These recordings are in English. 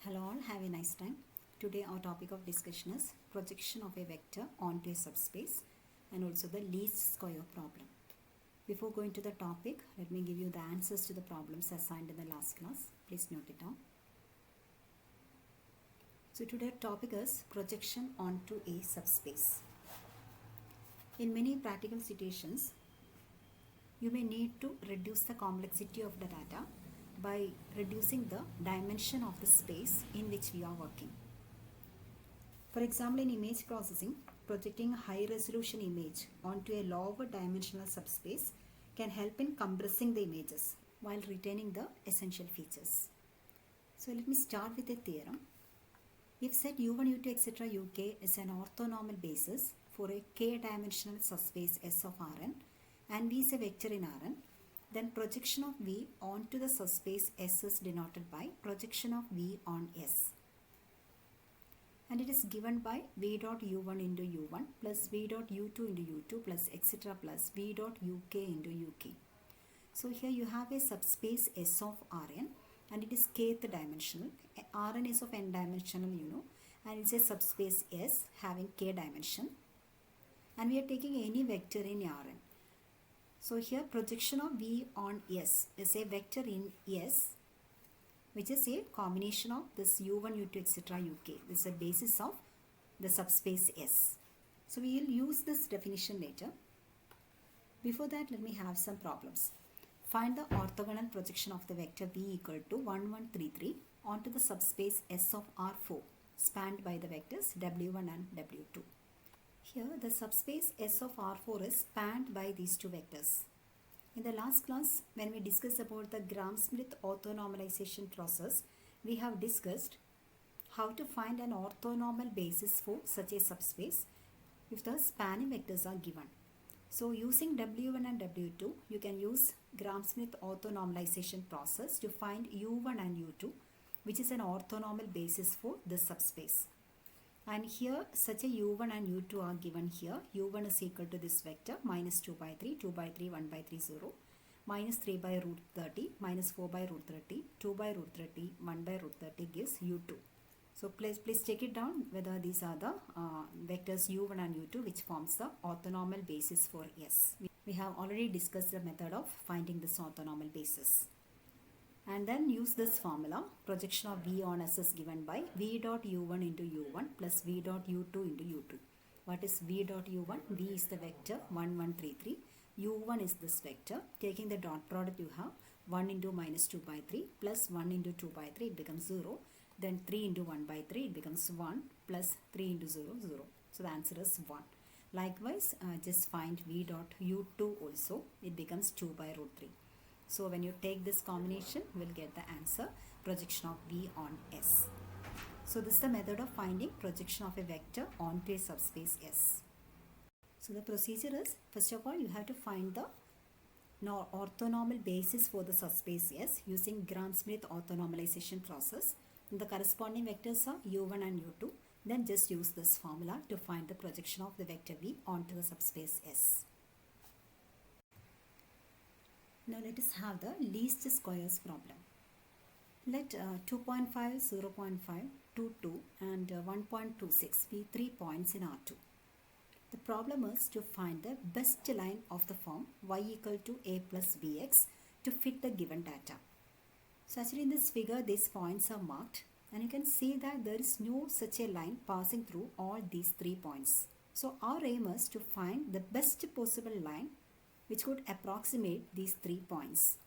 Hello all, have a nice time. Today our topic of discussion is projection of a vector onto a subspace and also the least square problem. Before going to the topic, let me give you the answers to the problems assigned in the last class. Please note it down. So today's topic is projection onto a subspace. In many practical situations, you may need to reduce the complexity of the data by reducing the dimension of the space in which we are working. For example, in image processing, projecting a high resolution image onto a lower dimensional subspace can help in compressing the images while retaining the essential features. So let me start with a theorem. If set u1, u2, etc. uk is an orthonormal basis for a k-dimensional subspace S of Rn and V is a vector in Rn, then projection of V onto the subspace S is denoted by projection of V on S. And it is given by V dot U1 into U1 plus V dot U2 into U2 plus etc. plus V dot UK into UK. So here you have a subspace S of Rn and it is kth dimensional. Rn is of n dimensional, and it's a subspace S having k dimension. And we are taking any vector in Rn. So here projection of V on S is a vector in S, which is a combination of this U1, U2, etc. UK. This is a basis of the subspace S. So we will use this definition later. Before that, let me have some problems. Find the orthogonal projection of the vector V equal to 1, 1, 3, 3 onto the subspace S of R4 spanned by the vectors W1 and W2. Here the subspace S of R4 is spanned by these two vectors. In the last class, when we discussed about the Gram-Schmidt orthonormalization process, we have discussed how to find an orthonormal basis for such a subspace if the spanning vectors are given. So using W1 and W2, you can use Gram-Schmidt orthonormalization process to find U1 and U2, which is an orthonormal basis for this subspace. And here such a U1 and U2 are given here. U1 is equal to this vector minus 2 by 3, 2 by 3, 1 by 3, 0, minus 3 by root 30, minus 4 by root 30, 2 by root 30, 1 by root 30 gives U2. So please check it down whether these are the vectors U1 and U2 which forms the orthonormal basis for S. We have already discussed the method of finding this orthonormal basis. And then use this formula. Projection of V on S is given by V dot U1 into U1 plus V dot U2 into U2. What is V dot U1? V is the vector 1, 1, 3, 3. U1 is this vector. Taking the dot product, you have 1 into minus 2 by 3 plus 1 into 2 by 3, it becomes 0. Then 3 into 1 by 3, it becomes 1 plus 3 into 0, 0. So the answer is 1. Likewise, just find V dot U2 also. It becomes 2 by root 3. So when you take this combination, you will get the answer, projection of V on S. So this is the method of finding projection of a vector onto a subspace S. So the procedure is, first of all, you have to find the orthonormal basis for the subspace S using Gram-Schmidt orthonormalization process. And the corresponding vectors are U1 and U2. Then just use this formula to find the projection of the vector V onto the subspace S. Now let us have the least squares problem. Let 2.5, 0.5, 2, 2 and 1.26 be 3 points in R2. The problem is to find the best line of the form y equal to a plus bx to fit the given data. So actually in this figure these points are marked and you can see that there is no such a line passing through all these 3 points. So our aim is to find the best possible line which could approximate these 3 points.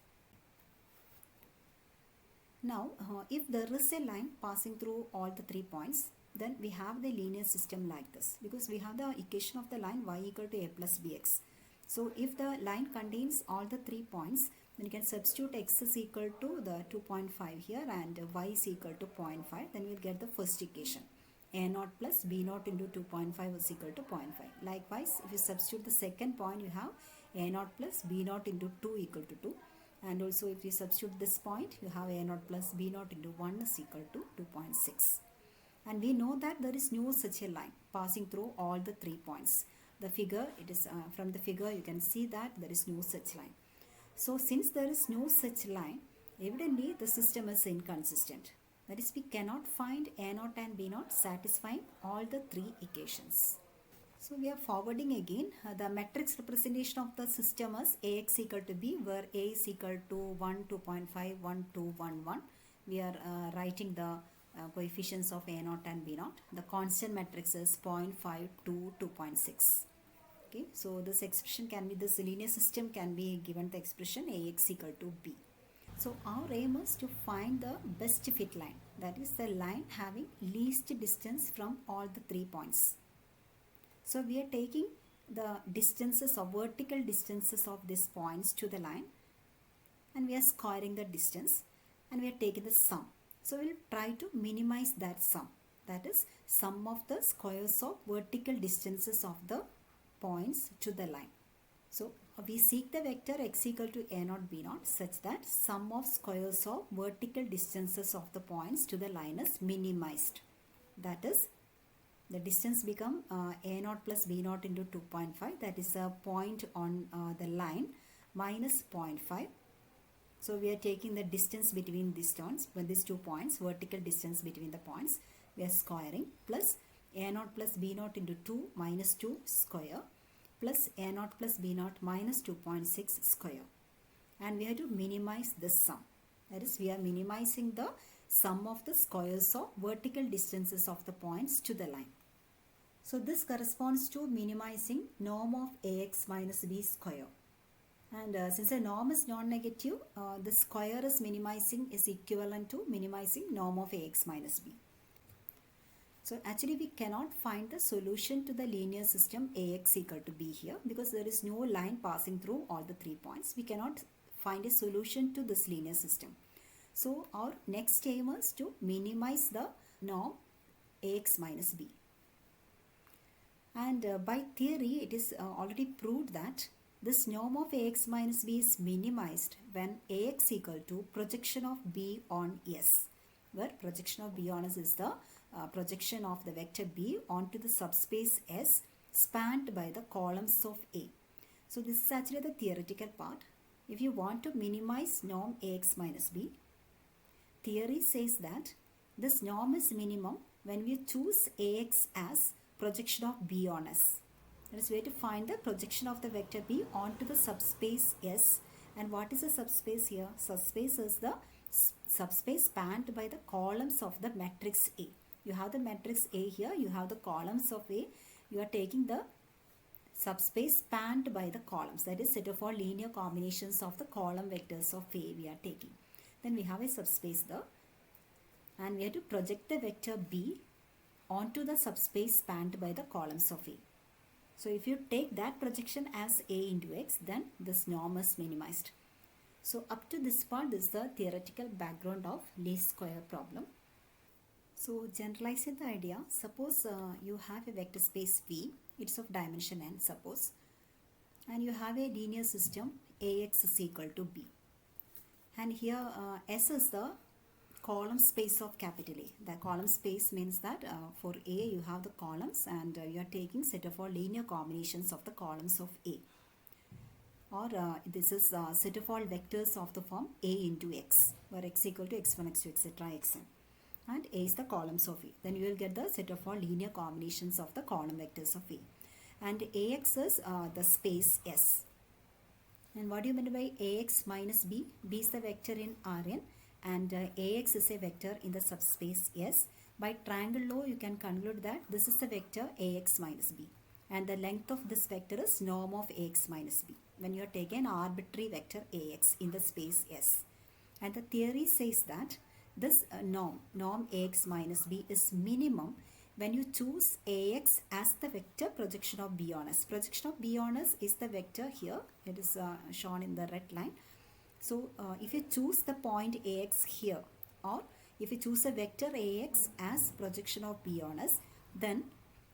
Now, if there is a line passing through all the 3 points, then we have the linear system like this because we have the equation of the line y equal to a plus bx. So, if the line contains all the 3 points, then you can substitute x is equal to the 2.5 here and y is equal to 0.5, then we will get the first equation. A0 plus b0 into 2.5 is equal to 0.5. Likewise, if you substitute the second point, you have a0 plus b0 into 2 equal to 2. And also if you substitute this point, you have a0 plus b0 into 1 is equal to 2.6. And we know that there is no such a line passing through all the 3 points. The figure, from the figure you can see that there is no such line. So since there is no such line, evidently the system is inconsistent. That is, we cannot find A0 and B0 satisfying all the three equations. So we are forwarding again. The matrix representation of the system is Ax equal to B, where A is equal to 1, 2.5, 1, 2, 1, 1. We are writing the coefficients of A0 and B0. The constant matrix is 0.5, 2, 2.6. Okay, so this expression can be, this linear system can be given the expression Ax equal to B. So our aim is to find the best fit line, that is the line having least distance from all the 3 points. So we are taking the distances or vertical distances of these points to the line, and we are squaring the distance, and we are taking the sum. So we will try to minimize that sum, that is sum of the squares of vertical distances of the points to the line. So we seek the vector x equal to A0 B0 such that sum of squares of vertical distances of the points to the line is minimized. That is, the distance become A0 plus B0 into 2.5, that is a point on the line, minus 0.5. So we are taking the distance between these two points, vertical distance between the points, we are squaring, plus A0 plus B0 into 2 minus 2 square, plus A0 plus B0 minus 2.6 square. And we have to minimize this sum. That is, we are minimizing the sum of the squares of vertical distances of the points to the line. So this corresponds to minimizing norm of Ax minus B square. And since the norm is non-negative, the square is minimizing is equivalent to minimizing norm of Ax minus B. So actually we cannot find the solution to the linear system Ax equal to B here, because there is no line passing through all the 3 points. We cannot find a solution to this linear system. So our next aim is to minimize the norm Ax minus B. And by theory it is already proved that this norm of Ax minus B is minimized when Ax equal to projection of B on S, where projection of B on S is the projection of the vector B onto the subspace S spanned by the columns of A. So this is actually the theoretical part. If you want to minimize norm Ax minus B, theory says that this norm is minimum when we choose Ax as projection of B on S. That is, we have to find the projection of the vector B onto the subspace S. And what is the subspace here? Subspace is the subspace spanned by the columns of the matrix A. You have the matrix A here, you have the columns of A. You are taking the subspace spanned by the columns, that is set of all linear combinations of the column vectors of A we are taking. Then we have a subspace there, and we have to project the vector B onto the subspace spanned by the columns of A. So if you take that projection as A into X, then this norm is minimized. So up to this part, this is the theoretical background of least square problem. So generalizing the idea, suppose you have a vector space V, it's of dimension n suppose, and you have a linear system Ax is equal to B. And here S is the column space of capital A. The column space means that for A you have the columns, and you are taking set of all linear combinations of the columns of A. Or this is set of all vectors of the form A into X, where X equal to X1, X2, etc. Xn. And A is the columns of A. Then you will get the set of all linear combinations of the column vectors of A. And Ax is the space S. And what do you mean by Ax minus B? B is the vector in Rn, and Ax is a vector in the subspace S. By triangle law, you can conclude that this is the vector Ax minus B, and the length of this vector is norm of Ax minus B when you are taking an arbitrary vector Ax in the space S. And the theory says that this norm Ax minus B is minimum when you choose Ax as the vector projection of B on S. Projection of B on S is the vector here. It is shown in the red line. So if you choose the point Ax here, or if you choose a vector Ax as projection of B on S, then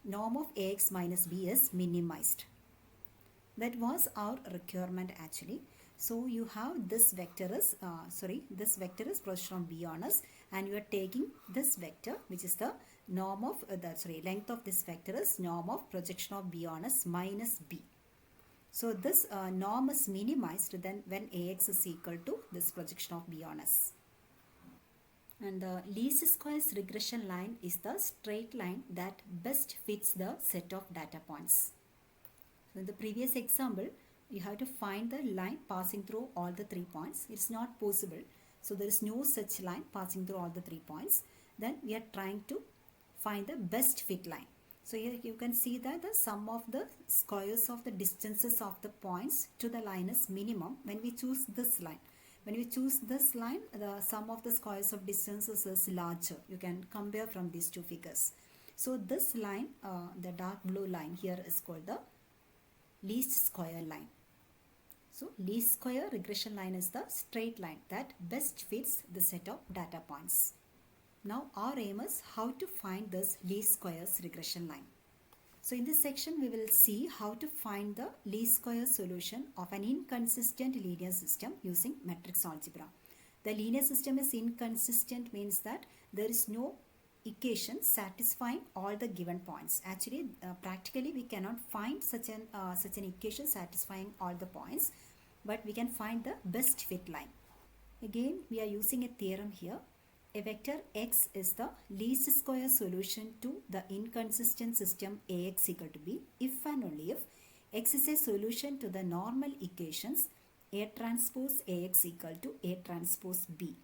norm of Ax minus B is minimized. That was our requirement actually. So you have this vector is this vector is projection of B on S, and you are taking this vector, which is the norm of length of this vector is norm of projection of B on S minus B. So this norm is minimized then when Ax is equal to this projection of B on S. And the least squares regression line is the straight line that best fits the set of data points. So in the previous example, you have to find the line passing through all the 3 points. It's not possible. So there is no such line passing through all the 3 points. Then we are trying to find the best fit line. So here you can see that the sum of the squares of the distances of the points to the line is minimum when we choose this line. When we choose this line, the sum of the squares of distances is larger. You can compare from these two figures. So this line, the dark blue line here is called the least square line. So least square regression line is the straight line that best fits the set of data points. Now our aim is how to find this least squares regression line. So in this section we will see how to find the least square solution of an inconsistent linear system using matrix algebra. The linear system is inconsistent means that there is no equation satisfying all the given points. Actually, practically we cannot find such an equation satisfying all the points, but we can find the best fit line. Again, we are using a theorem here. A vector x is the least square solution to the inconsistent system Ax equal to b if and only if x is a solution to the normal equations A transpose Ax equal to A transpose b.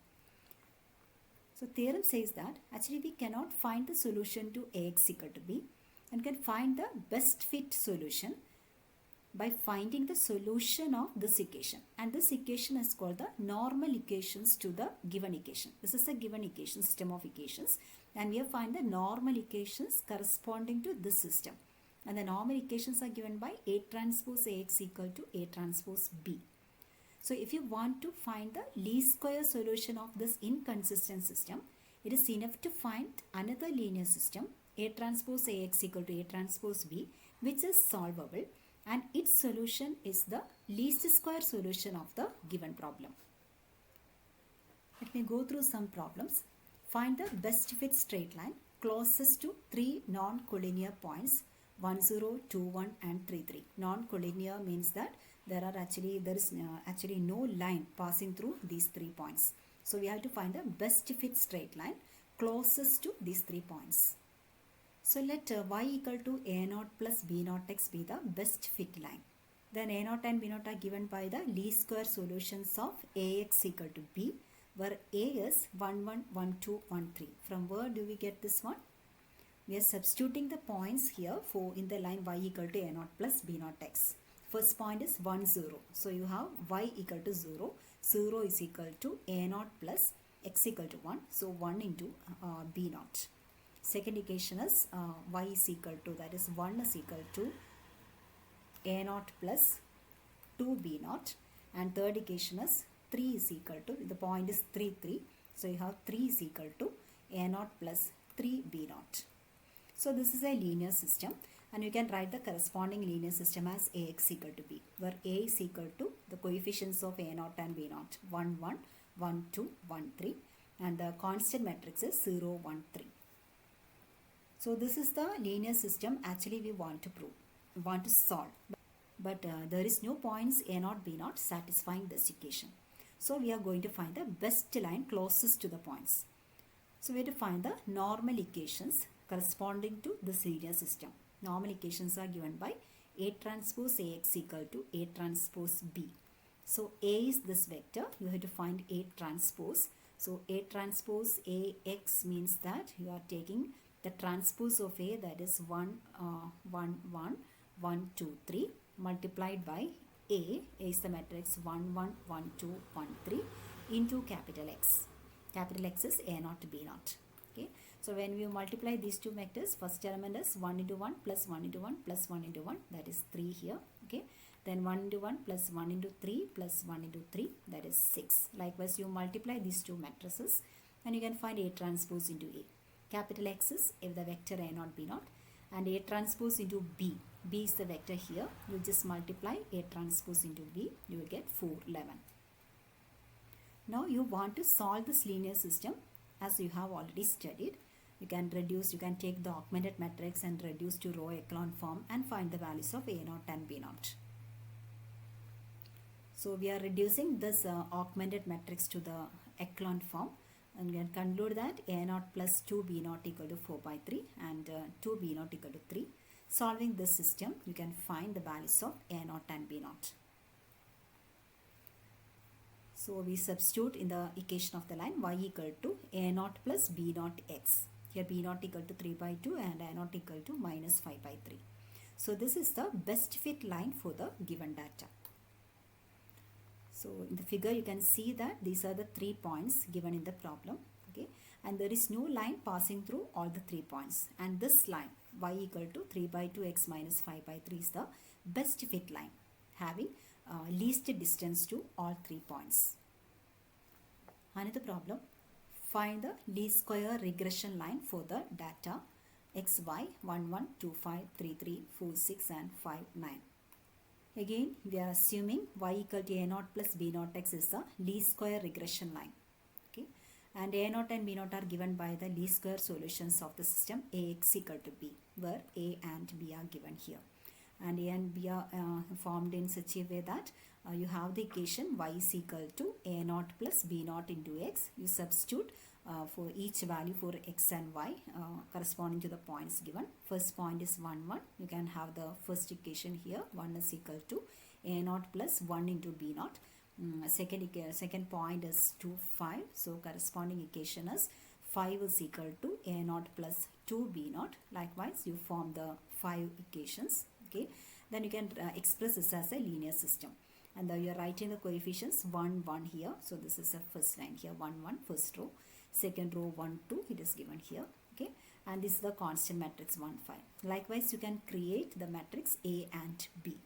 So theorem says that actually we cannot find the solution to Ax equal to b and can find the best fit solution by finding the solution of this equation, and this equation is called the normal equations to the given equation. This is a given equation, system of equations, and we have find the normal equations corresponding to this system, and the normal equations are given by A transpose Ax equal to A transpose b. So if you want to find the least square solution of this inconsistent system, it is enough to find another linear system A transpose Ax equal to A transpose b, which is solvable, and its solution is the least square solution of the given problem. Let me go through some problems. Find the best fit straight line closest to 3 non-collinear points 1, 0, 2, 1 and 3, 3. Non-collinear means that there is actually no line passing through these 3 points. So we have to find the best fit straight line closest to these 3 points. So let y equal to a0 plus b0 x be the best fit line. Then a0 and b0 are given by the least square solutions of ax equal to b, where a is 1, 1, 1, 2, 1, 3. From where do we get this one? We are substituting the points here for in the line y equal to a0 plus b0 x. First point is 1, 0. So you have y equal to 0. 0 is equal to a0 plus x equal to 1. So 1 into b0. Second equation is y is equal to, that is 1 is equal to a0 plus 2b0, and third equation is 3 is equal to, the point is 3, 3. So you have 3 is equal to a0 plus 3b0. So this is a linear system, and you can write the corresponding linear system as ax equal to b, where a is equal to the coefficients of a0 and b0, 1, 1, 1, 2, 1, 3, and the constant matrix is 0, 1, 3. So this is the linear system actually we want to prove, want to solve. But there is no points a0, b0 satisfying this equation. So we are going to find the best line closest to the points. So we have to find the normal equations corresponding to this linear system. Normal equations are given by A transpose Ax equal to A transpose b. So A is this vector. You have to find A transpose. So A transpose Ax means that you are taking the transpose of A, that is 1, 1, 1, 1, 2, 3 multiplied by A is the matrix 1, 1, 1, 2, 1, 3 into capital X. Capital X is A0 B0. Okay. So when we multiply these two vectors, first element is 1 into 1 plus 1 into 1 plus 1 into 1, that is 3 here. Okay. Then 1 into 1 plus 1 into 3 plus 1 into 3, that is 6. Likewise, you multiply these two matrices and you can find A transpose into A. Capital X is if the vector A0 B0, and A transpose into B. B is the vector here. You just multiply A transpose into B, you will get 4, 11. Now you want to solve this linear system as you have already studied. You can reduce, you can take the augmented matrix and reduce to row echelon form and find the values of A0 and B0. So we are reducing this augmented matrix to the echelon form. And we can conclude that a naught plus 2b naught equal to 4 by 3 and 2b naught equal to 3. Solving this system, you can find the values of a naught and b naught. So we substitute in the equation of the line y equal to a naught plus b naught x. Here b naught equal to 3 by 2 and a naught equal to minus 5 by 3. So this is the best fit line for the given data. So in the figure you can see that these are the 3 points given in the problem. Okay, and there is no line passing through all the 3 points, and this line y equal to 3 by 2 x minus 5 by 3 is the best fit line, having least distance to all 3 points. Another problem, find the least square regression line for the data x, y, 1, 1, 2, 5, 3, 3, 4, 6 and 5, 9. Again, we are assuming y equal to a naught plus b naught x is the least square regression line. Okay, and a naught and b naught are given by the least square solutions of the system ax equal to b, where a and b are given here. And a and b are formed in such a way that you have the equation y is equal to a naught plus b naught into x. You substitute for each value for x and y corresponding to the points given. First point is 1, 1. You can have the first equation here. 1 is equal to a naught plus 1 into b naught. Second point is 2, 5. So corresponding equation is 5 is equal to a naught plus 2b naught. Likewise, you form the 5 equations. Okay, then you can express this as a linear system. And you are writing the coefficients 1, 1 here. So this is the first line here, 1, 1, first row. Second row 1, 2, it is given here. Okay, and this is the constant matrix 1, 5. Likewise, you can create the matrix A and B.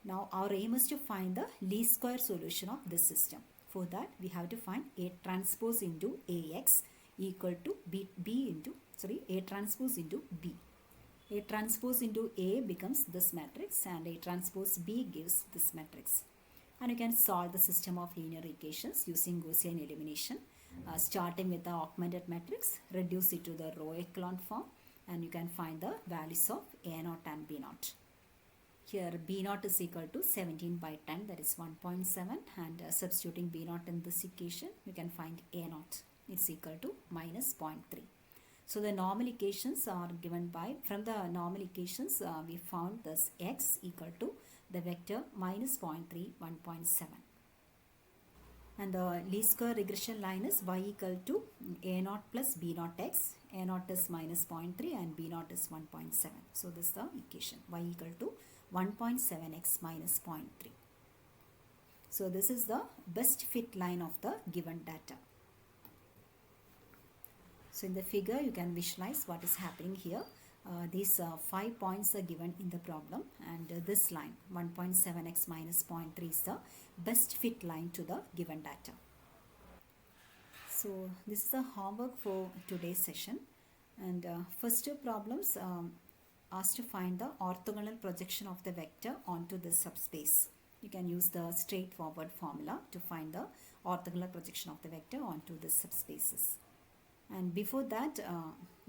Now our aim is to find the least square solution of this system. For that, we have to find A transpose into AX equal to A transpose into B. A transpose into A becomes this matrix and A transpose B gives this matrix. And you can solve the system of linear equations using Gaussian elimination. Starting with the augmented matrix, reduce it to the row echelon form, and you can find the values of A naught and B naught. Here B naught is equal to 17 by 10, that is 1.7, and substituting B naught in this equation, you can find A naught is equal to minus 0.3. So the normal equations are given by, from the normal equations we found this x equal to the vector minus 0.3, 1.7. And the least square regression line is y equal to a naught plus b naught x. A naught is minus 0.3 and b naught is 1.7. So this is the equation, y equal to 1.7x minus 0.3. So this is the best fit line of the given data. So in the figure you can visualize what is happening here. These 5 points are given in the problem, and this line 1.7x minus 0.3 is the best fit line to the given data. So this is the homework for today's session, and first two problems asked to find the orthogonal projection of the vector onto the subspace. You can use the straightforward formula to find the orthogonal projection of the vector onto the subspaces. And before that,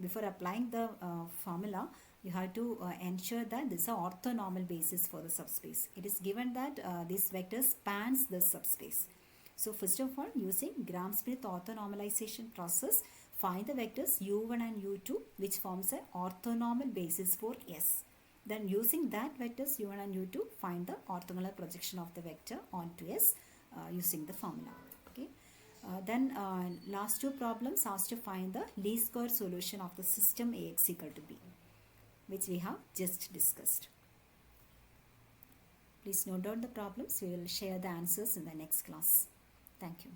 before applying the formula, you have to ensure that this is an orthonormal basis for the subspace. It is given that this vector spans the subspace. So first of all, using Gram-Smith orthonormalization process, find the vectors u1 and u2 which forms an orthonormal basis for S. Then using that vectors u1 and u2, find the orthogonal projection of the vector onto S using the formula. Okay. Then last two problems asked to find the least square solution of the system Ax equal to B, which we have just discussed. Please note down the problems. We will share the answers in the next class. Thank you.